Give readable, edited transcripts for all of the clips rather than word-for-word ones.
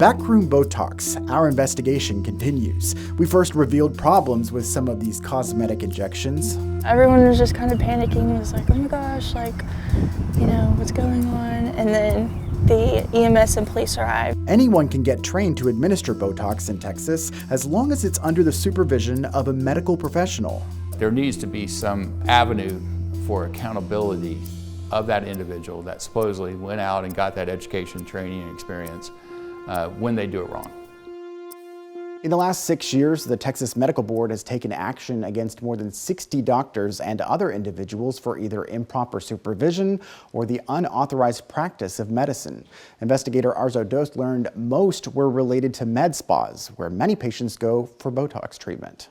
Backroom Botox, our investigation continues. We first revealed problems with some of these cosmetic injections. Everyone was just kind of panicking. It was like, oh my gosh, like, you know, what's going on? And then the EMS and police arrived. Anyone can get trained to administer Botox in Texas as long as it's under the supervision of a medical professional. There needs to be some avenue for accountability of that individual that supposedly went out and got that education, training, and experience when they do it wrong. In the last 6 years, the Texas Medical Board has taken action against more than 60 doctors and other individuals for either improper supervision or the unauthorized practice of medicine. Investigator Arezow Doost learned most were related to med spas, where many patients go for Botox treatment.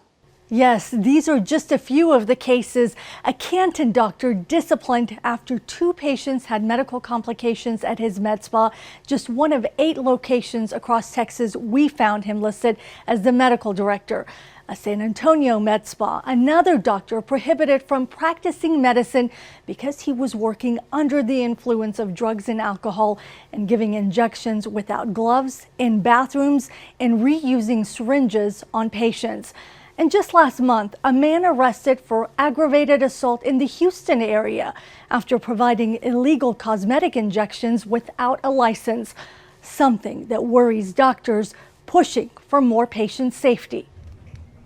Yes, these are just a few of the cases. A Canton doctor disciplined after 2 patients had medical complications at his med spa. Just one of 8 locations across Texas we found him listed as the medical director. A San Antonio med spa, another doctor prohibited from practicing medicine because he was working under the influence of drugs and alcohol and giving injections without gloves, in bathrooms, and reusing syringes on patients. And just last month, a man arrested for aggravated assault in the Houston area after providing illegal cosmetic injections without a license, something that worries doctors pushing for more patient safety.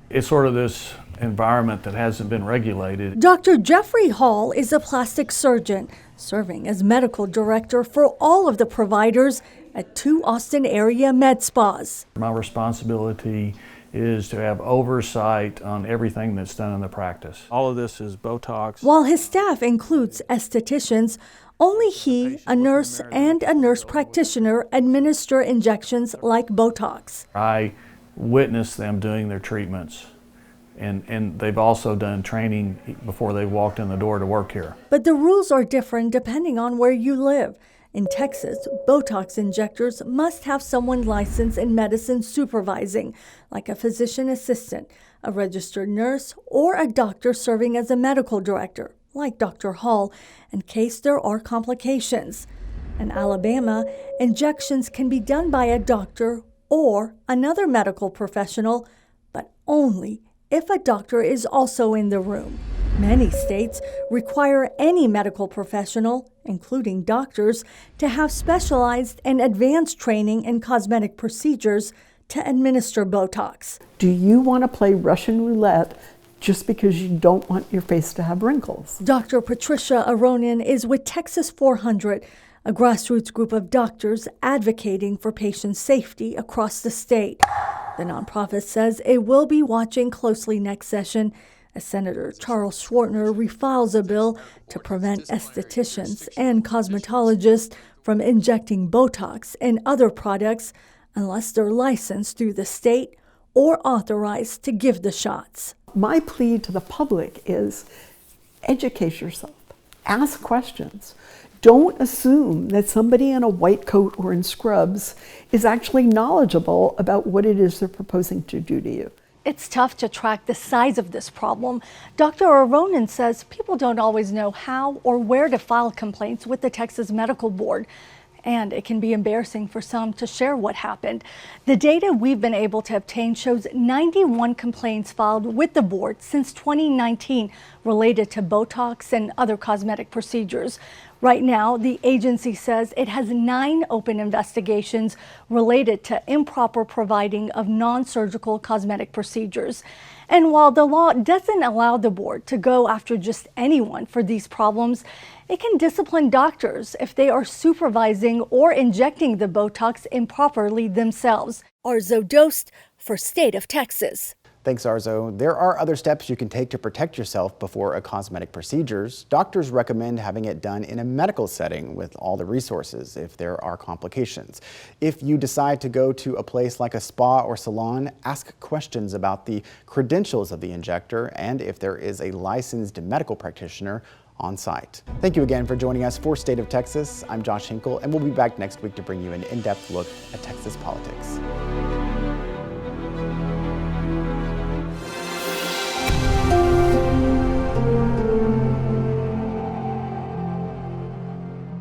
It's sort of this environment that hasn't been regulated. Dr. Jeffrey Hall is a plastic surgeon, serving as medical director for all of the providers at 2 Austin area med spas. My responsibility is to have oversight on everything that's done in the practice. All of this is Botox. While his staff includes estheticians, only he, a nurse, and a nurse practitioner administer injections like Botox. I witnessed them doing their treatments, and they've also done training before they walked in the door to work here. But the rules are different depending on where you live. In Texas, Botox injectors must have someone licensed in medicine supervising, like a physician assistant, a registered nurse, or a doctor serving as a medical director, like Dr. Hall, in case there are complications. In Alabama, injections can be done by a doctor or another medical professional, but only if a doctor is also in the room. Many states require any medical professional, including doctors, to have specialized and advanced training in cosmetic procedures to administer Botox. Do you want to play Russian roulette just because you don't want your face to have wrinkles? Dr. Patricia Aronin is with Texas 400, a grassroots group of doctors advocating for patient safety across the state. The nonprofit says it will be watching closely next session as Senator Charles Schwartner refiles a bill to prevent estheticians and cosmetologists from injecting Botox and other products unless they're licensed through the state or authorized to give the shots. My plea to the public is educate yourself, ask questions. Don't assume that somebody in a white coat or in scrubs is actually knowledgeable about what it is they're proposing to do to you. It's tough to track the size of this problem. Dr. Aronin says people don't always know how or where to file complaints with the Texas Medical Board, and it can be embarrassing for some to share what happened. The data we've been able to obtain shows 91 complaints filed with the board since 2019 related to Botox and other cosmetic procedures. Right now, the agency says it has 9 open investigations related to improper providing of non-surgical cosmetic procedures. And while the law doesn't allow the board to go after just anyone for these problems, it can discipline doctors if they are supervising or injecting the Botox improperly themselves. Arezow Doost for State of Texas. Thanks, Arezow. There are other steps you can take to protect yourself before a cosmetic procedures. Doctors recommend having it done in a medical setting with all the resources if there are complications. If you decide to go to a place like a spa or salon, ask questions about the credentials of the injector and if there is a licensed medical practitioner on site. Thank you again for joining us for State of Texas. I'm Josh Hinkle, and we'll be back next week to bring you an in-depth look at Texas politics.